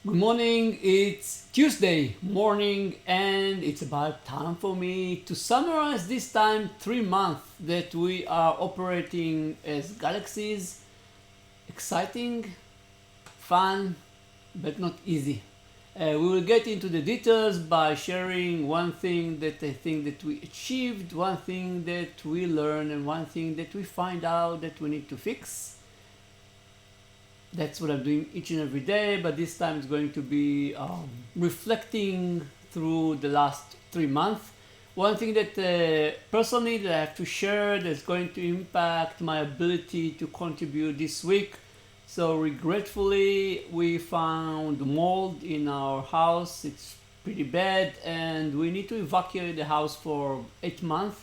Good morning, it's Tuesday morning and it's about time for me to summarize this time 3 months that we are operating as Galaxies. Exciting, fun, but not easy. We will get into the details by sharing one thing that I think that we achieved, one thing that we learned, and one thing that we find out that we need to fix. That's what I'm doing each and every day, but this time it's going to be reflecting through the last 3 months. One thing that personally that I have to share that's going to impact my ability to contribute this week. So regretfully, we found mold in our house. It's pretty bad, and we need to evacuate the house for 8 months.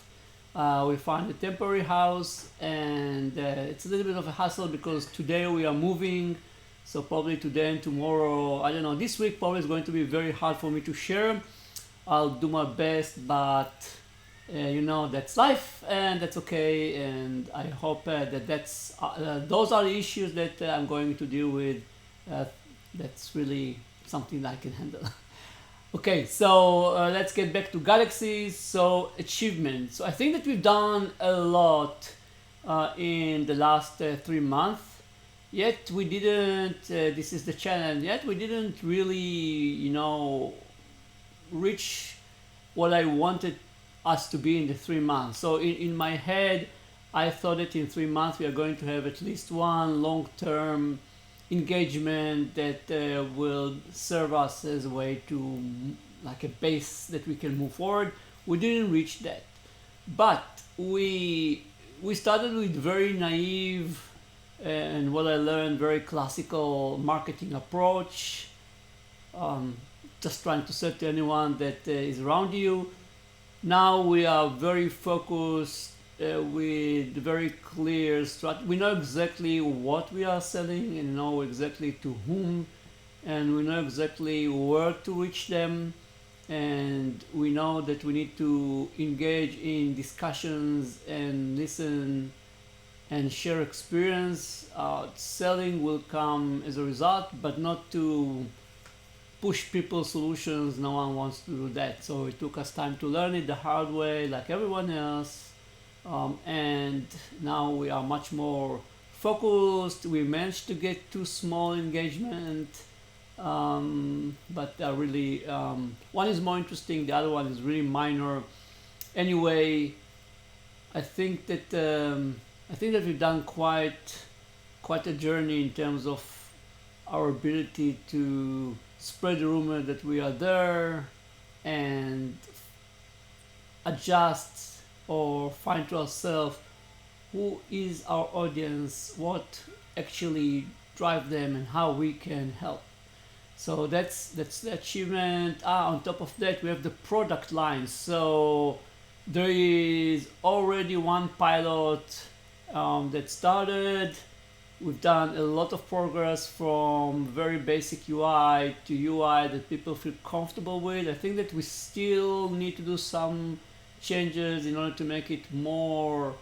We found a temporary house, and it's a little bit of a hassle because today we are moving. So probably today and tomorrow, I don't know, this week probably is going to be very hard for me to share. I'll do my best, but that's life, and that's okay. And I hope those are the issues that I'm going to deal with. Uh, that's really something that I can handle. Okay, so let's get back to Galaxies. So achievements. So I think that we've done a lot in the last 3 months. Yet we didn't. This is the challenge. Yet we didn't really, reach what I wanted us to be in the 3 months. So in my head, I thought that in 3 months we are going to have at least one long-term engagement that will serve us as a way to like a base that we can move forward. We didn't reach that, but we started with very naive and what I learned very classical marketing approach, just trying to sell to anyone that is around you. Now we are very focused with very clear strategy. We know exactly what we are selling and know exactly to whom, and we know exactly where to reach them. And we know that we need to engage in discussions and listen and share experience. Selling will come as a result, but not to push people solutions. No one wants to do that. So it took us time to learn it the hard way, like everyone else. And now we are much more focused. We managed to get two small engagement, but they're really one is more interesting. The other one is really minor. Anyway, I think that we've done quite a journey in terms of our ability to spread the rumor that we are there and adjust or find to ourselves who is our audience, what actually drive them, and how we can help. So that's the achievement. On top of that, we have the product line. So there is already one pilot that started. We've done a lot of progress from very basic UI to UI that people feel comfortable with. I think that we still need to do some changes in order to make it more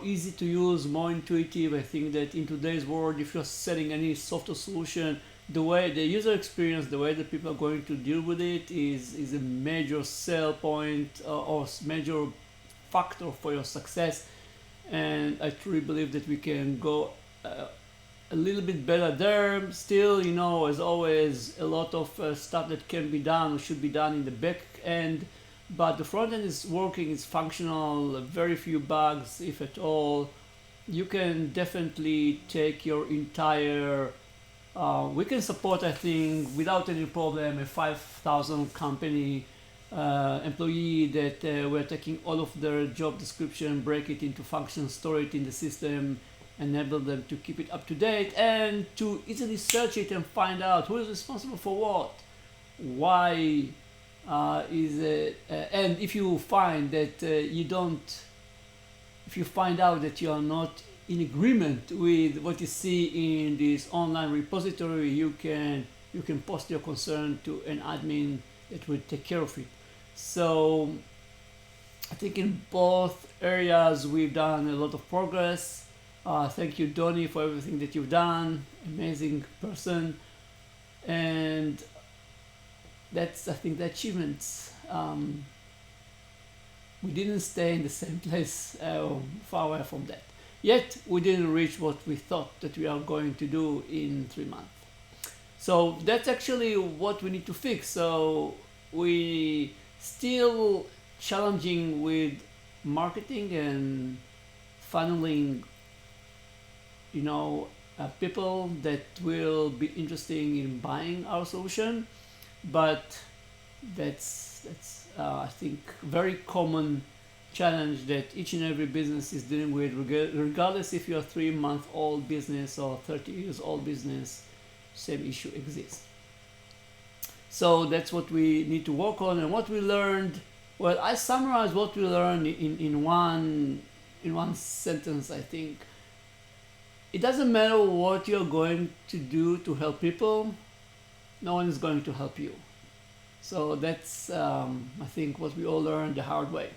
easy to use, more intuitive. I think that in today's world, if you're selling any software solution, the way the user experience, the way that people are going to deal with it is a major sell point or major factor for your success. And I truly believe that we can go a little bit better there. Still, as always, a lot of stuff that can be done or should be done in the back end, but the front end is working, it's functional, very few bugs, if at all. You can definitely take your entire we can support, I think, without any problem, a 5,000 company employee that we're taking all of their job description, break it into functions, store it in the system, enable them to keep it up to date and to easily search it and find out who is responsible for what, why is it, and if you find that if you find out that you are not in agreement with what you see in this online repository, you can post your concern to an admin that will take care of it. So I think in both areas we've done a lot of progress. Thank you, Donnie, for everything that you've done. Amazing person. And that's, I think, the achievements. We didn't stay in the same place, far away from that. Yet we didn't reach what we thought that we are going to do in 3 months. So that's actually what we need to fix. So we still challenging with marketing and funneling, people that will be interested in buying our solution. But that's I think very common challenge that each and every business is dealing with, regardless if you're a 3 month old business or 30 years old business. Same issue exists. So that's what we need to work on. And what we learned, well, I summarize what we learned in one sentence. I think it doesn't matter what you're going to do to help people, no one is going to help you. So that's, I think, what we all learned the hard way.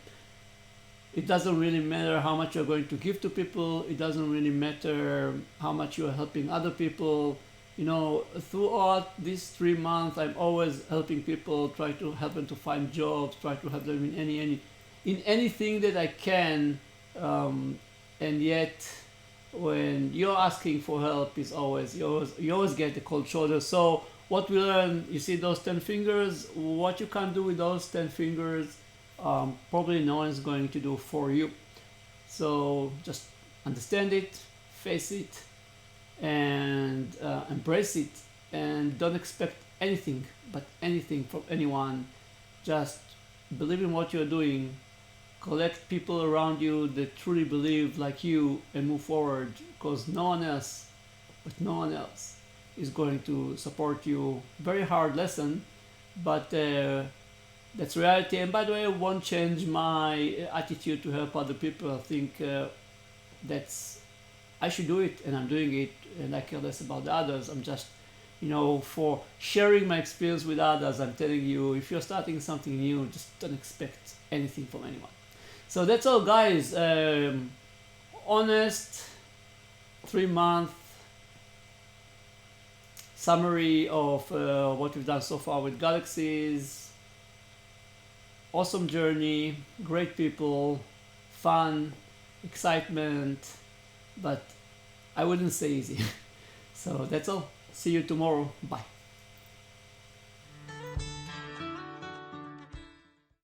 It doesn't really matter how much you're going to give to people. It doesn't really matter how much you're helping other people. Throughout these 3 months, I'm always helping people, try to help them to find jobs, try to help them in anything that I can. And yet, when you're asking for help, is always you always get the cold shoulder. So what we learn, you see those 10 fingers, what you can do with those 10 fingers, probably no one's going to do for you. So just understand it, face it, and embrace it, and don't expect anything but anything from anyone. Just believe in what you're doing, collect people around you that truly believe like you, and move forward, because no one else, is going to support you. Very hard lesson, but that's reality. And by the way, it won't change my attitude to help other people. I think that's I should do it, and I'm doing it, and I care less about the others. I'm just, for sharing my experience with others, I'm telling you, if you're starting something new, just don't expect anything from anyone. So that's all, guys. Honest 3 month summary of what we've done so far with Galaxies. Awesome journey, great people, fun, excitement, but I wouldn't say easy. So that's all. See you tomorrow. Bye.